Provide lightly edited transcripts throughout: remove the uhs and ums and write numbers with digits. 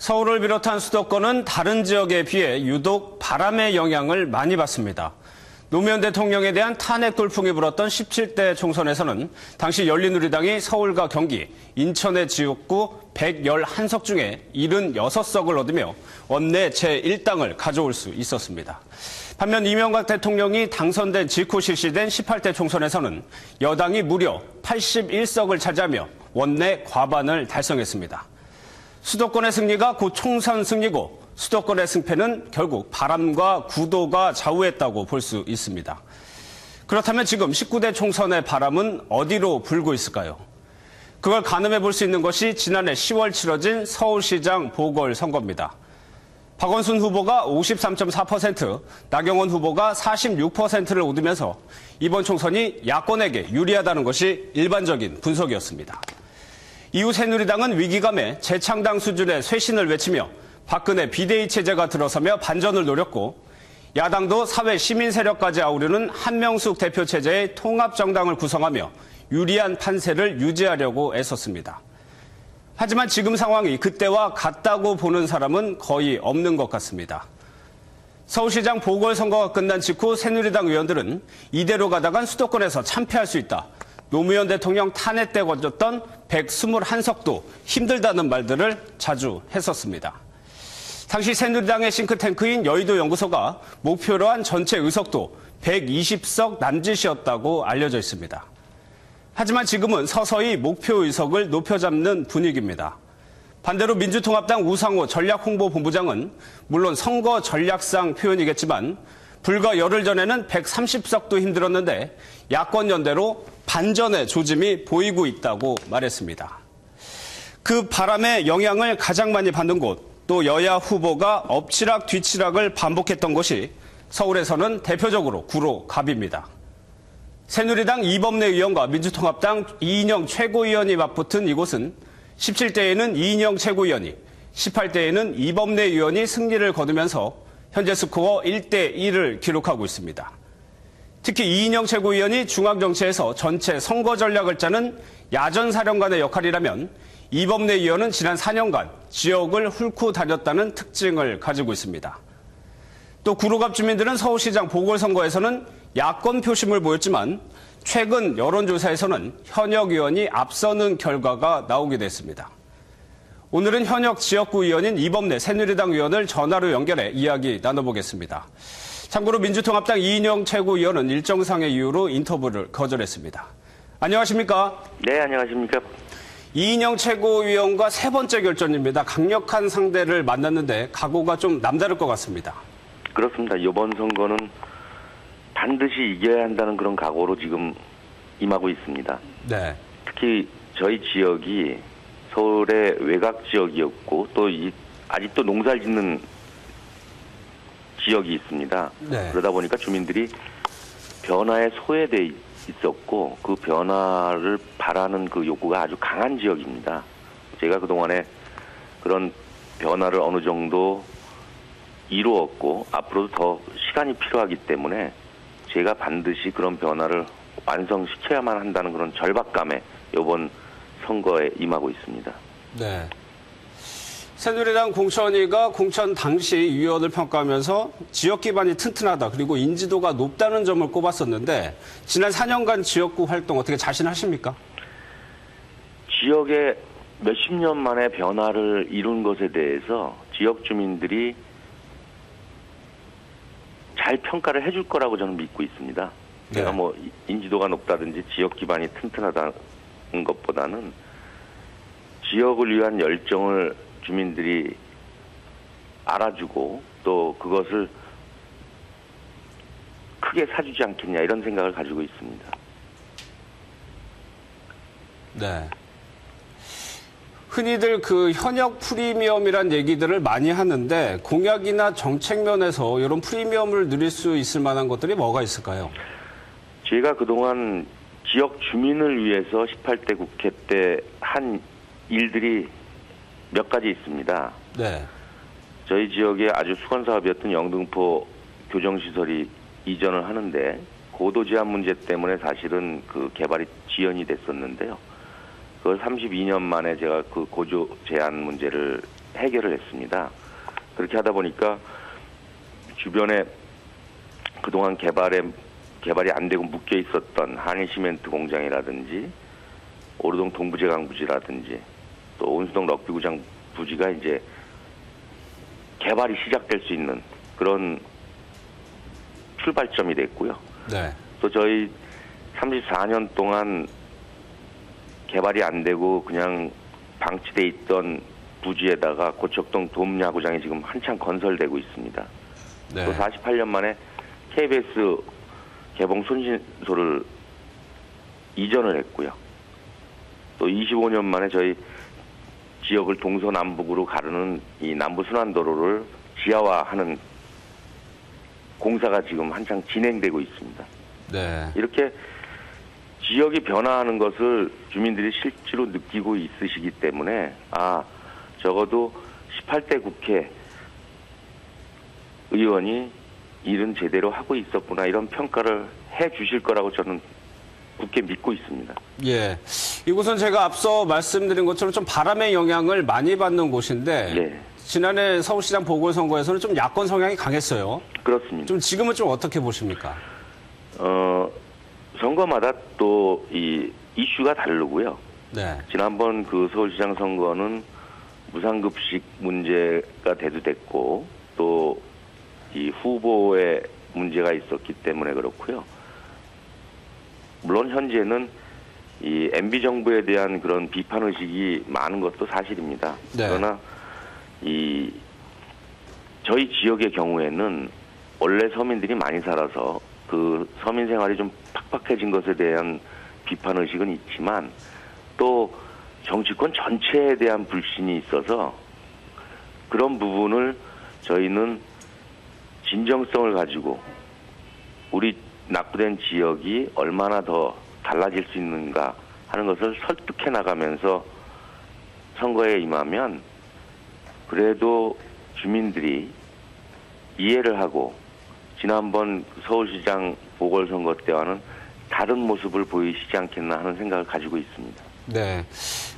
서울을 비롯한 수도권은 다른 지역에 비해 유독 바람의 영향을 많이 받습니다. 노무현 대통령에 대한 탄핵 돌풍이 불었던 17대 총선에서는 당시 열린우리당이 서울과 경기, 인천의 지역구 111석 중에 76석을 얻으며 원내 제1당을 가져올 수 있었습니다. 반면 이명박 대통령이 당선된 직후 실시된 18대 총선에서는 여당이 무려 81석을 차지하며 원내 과반을 달성했습니다. 수도권의 승리가 곧 총선 승리고 수도권의 승패는 결국 바람과 구도가 좌우했다고 볼 수 있습니다. 그렇다면 지금 19대 총선의 바람은 어디로 불고 있을까요? 그걸 가늠해 볼 수 있는 것이 지난해 10월 치러진 서울시장 보궐선거입니다. 박원순 후보가 53.4%, 나경원 후보가 46%를 얻으면서 이번 총선이 야권에게 유리하다는 것이 일반적인 분석이었습니다. 이후 새누리당은 위기감에 재창당 수준의 쇄신을 외치며 박근혜 비대위 체제가 들어서며 반전을 노렸고 야당도 사회 시민 세력까지 아우르는 한명숙 대표 체제의 통합정당을 구성하며 유리한 판세를 유지하려고 애썼습니다. 하지만 지금 상황이 그때와 같다고 보는 사람은 거의 없는 것 같습니다. 서울시장 보궐선거가 끝난 직후 새누리당 의원들은 이대로 가다간 수도권에서 참패할 수 있다. 노무현 대통령 탄핵 때 거뒀던 121석도 힘들다는 말들을 자주 했었습니다. 당시 새누리당의 싱크탱크인 여의도 연구소가 목표로 한 전체 의석도 120석 남짓이었다고 알려져 있습니다. 하지만 지금은 서서히 목표 의석을 높여잡는 분위기입니다. 반대로 민주통합당 우상호 전략홍보본부장은 물론 선거 전략상 표현이겠지만 불과 열흘 전에는 130석도 힘들었는데 야권 연대로 반전의 조짐이 보이고 있다고 말했습니다. 그 바람의 영향을 가장 많이 받는 곳, 또 여야 후보가 엎치락 뒤치락을 반복했던 곳이 서울에서는 대표적으로 구로 갑입니다. 새누리당 이범래 의원과 민주통합당 이인영 최고위원이 맞붙은 이곳은 17대에는 이인영 최고위원이, 18대에는 이범래 의원이 승리를 거두면서 현재 스코어 1대1을 기록하고 있습니다. 특히 이인영 최고위원이 중앙정치에서 전체 선거 전략을 짜는 야전사령관의 역할이라면 이범래 의원은 지난 4년간 지역을 훑고 다녔다는 특징을 가지고 있습니다. 또 구로갑 주민들은 서울시장 보궐선거에서는 야권 표심을 보였지만 최근 여론조사에서는 현역 의원이 앞서는 결과가 나오게 됐습니다. 오늘은 현역 지역구 의원인 이범래 새누리당 의원을 전화로 연결해 이야기 나눠보겠습니다. 참고로 민주통합당 이인영 최고위원은 일정상의 이유로 인터뷰를 거절했습니다. 안녕하십니까? 네, 안녕하십니까? 이인영 최고위원과 세 번째 결전입니다. 강력한 상대를 만났는데 각오가 좀 남다를 것 같습니다. 그렇습니다. 이번 선거는 반드시 이겨야 한다는 그런 각오로 지금 임하고 있습니다. 네. 특히 저희 지역이 서울의 외곽 지역이었고 또 아직도 농사를 짓는 지역이 있습니다. 네. 그러다 보니까 주민들이 변화에 소외돼 있었고 그 변화를 바라는 그 욕구가 아주 강한 지역입니다. 제가 그동안에 그런 변화를 어느 정도 이루었고 앞으로도 더 시간이 필요하기 때문에 제가 반드시 그런 변화를 완성시켜야만 한다는 그런 절박감에 이번 선거에 임하고 있습니다. 네. 새누리당 공천위가 공천 당시 위원을 평가하면서 지역 기반이 튼튼하다 그리고 인지도가 높다는 점을 꼽았었는데 지난 4년간 지역구 활동 어떻게 자신하십니까? 지역에 몇십 년 만에 변화를 이룬 것에 대해서 지역 주민들이 잘 평가를 해줄 거라고 저는 믿고 있습니다. 네. 제가 뭐 인지도가 높다든지 지역 기반이 튼튼하다는 것보다는 지역을 위한 열정을 주민들이 알아주고 또 그것을 크게 사주지 않겠냐 이런 생각을 가지고 있습니다. 네. 흔히들 그 현역 프리미엄이란 얘기들을 많이 하는데 공약이나 정책 면에서 이런 프리미엄을 누릴 수 있을 만한 것들이 뭐가 있을까요? 제가 그동안 지역 주민을 위해서 18대 국회 때 한 일들이 몇 가지 있습니다. 네. 저희 지역에 아주 수건 사업이었던 영등포 교정시설이 이전을 하는데 고도 제한 문제 때문에 사실은 그 개발이 지연이 됐었는데요. 그걸 32년 만에 제가 그 고도 제한 문제를 해결을 했습니다. 그렇게 하다 보니까 주변에 그동안 개발이 안 되고 묶여 있었던 한일시멘트 공장이라든지 오르동 동부제강 부지라든지 또 온수동 럭비구장 부지가 이제 개발이 시작될 수 있는 그런 출발점이 됐고요. 네. 또 저희 34년 동안 개발이 안 되고 그냥 방치돼 있던 부지에다가 고척동 돔야구장이 지금 한창 건설되고 있습니다. 네. 또 48년 만에 KBS 개봉 손신소를 이전을 했고요. 또 25년 만에 저희 지역을 동서남북으로 가르는 이 남부순환도로를 지하화하는 공사가 지금 한창 진행되고 있습니다. 네. 이렇게 지역이 변화하는 것을 주민들이 실제로 느끼고 있으시기 때문에 적어도 18대 국회 의원이 일은 제대로 하고 있었구나 이런 평가를 해 주실 거라고 저는 굳게 믿고 있습니다. 예. 이곳은 제가 앞서 말씀드린 것처럼 좀 바람의 영향을 많이 받는 곳인데 네. 지난해 서울시장 보궐선거에서는 좀 야권 성향이 강했어요. 그렇습니다. 좀 지금은 좀 어떻게 보십니까? 선거마다 또 이 이슈가 다르고요. 네. 지난번 그 서울시장 선거는 무상급식 문제가 대두됐고 또 이 후보의 문제가 있었기 때문에 그렇고요. 물론 현재는 이 MB 정부에 대한 그런 비판 의식이 많은 것도 사실입니다. 네. 그러나 이 저희 지역의 경우에는 원래 서민들이 많이 살아서 그 서민 생활이 좀 팍팍해진 것에 대한 비판 의식은 있지만 또 정치권 전체에 대한 불신이 있어서 그런 부분을 저희는 진정성을 가지고 우리 낙후된 지역이 얼마나 더 달라질 수 있는가 하는 것을 설득해 나가면서 선거에 임하면 그래도 주민들이 이해를 하고 지난번 서울시장 보궐선거 때와는 다른 모습을 보이시지 않겠나 하는 생각을 가지고 있습니다. 네.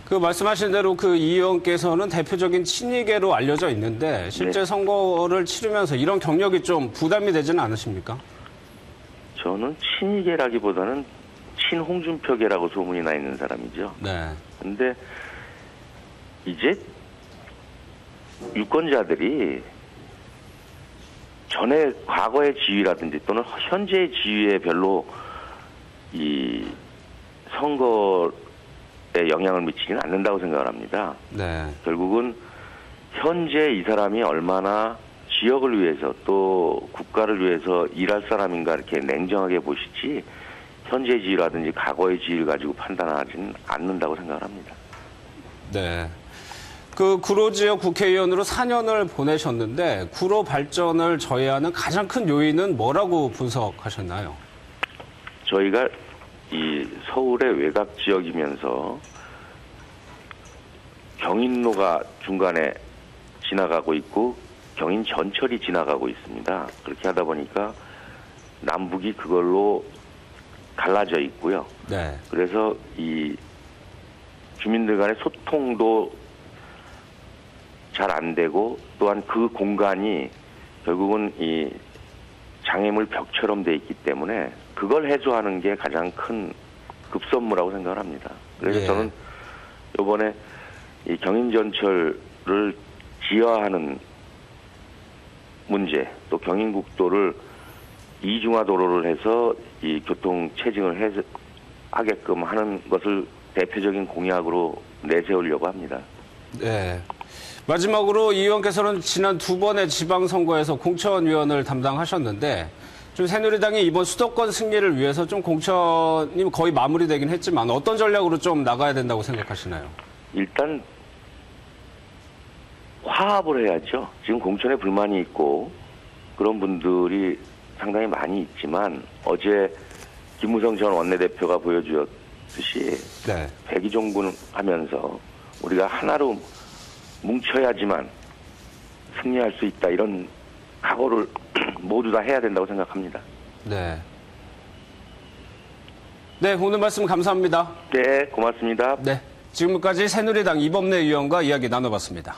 그 말씀하신 대로 그 이 의원께서는 대표적인 친이계로 알려져 있는데 실제 네. 선거를 치르면서 이런 경력이 좀 부담이 되지는 않으십니까? 저는 친이계라기보다는 친홍준표계라고 소문이 나 있는 사람이죠. 네. 근데 이제 유권자들이 과거의 지위라든지 또는 현재의 지위에 별로 이 선거에 영향을 미치지는 않는다고 생각을 합니다. 네. 결국은 현재 이 사람이 얼마나 지역을 위해서 또 국가를 위해서 일할 사람인가 이렇게 냉정하게 보시지 현재 지위라든지 과거의 지위를 가지고 판단하지는 않는다고 생각을 합니다. 네. 그 구로 지역 국회의원으로 4년을 보내셨는데 구로 발전을 저해하는 가장 큰 요인은 뭐라고 분석하셨나요? 저희가 이 서울의 외곽 지역이면서 경인로가 중간에 지나가고 있고 경인 전철이 지나가고 있습니다. 그렇게 하다 보니까 남북이 그걸로 갈라져 있고요. 네. 그래서 이 주민들 간의 소통도 잘 안 되고 또한 그 공간이 결국은 이 장애물 벽처럼 돼 있기 때문에 그걸 해소하는 게 가장 큰 급선무라고 생각을 합니다. 그래서 예. 저는 이번에 이 경인전철을 지하하는 문제, 또 경인국도를 이중화도로를 해서 이 교통 체증을 하게끔 하는 것을 대표적인 공약으로 내세우려고 합니다. 네. 마지막으로 이 의원께서는 지난 2번의 지방선거에서 공천위원을 담당하셨는데 좀 새누리당이 이번 수도권 승리를 위해서 좀 공천이 거의 마무리되긴 했지만 어떤 전략으로 좀 나가야 된다고 생각하시나요? 일단 화합을 해야죠. 지금 공천에 불만이 있고 그런 분들이 상당히 많이 있지만 어제 김무성 전 원내대표가 보여주었듯이 네. 백의종군하면서 우리가 하나로 뭉쳐야지만 승리할 수 있다 이런 각오를 모두 다 해야 된다고 생각합니다. 네. 네, 오늘 말씀 감사합니다. 네, 고맙습니다. 네. 지금까지 새누리당 이범래 의원과 이야기 나눠봤습니다.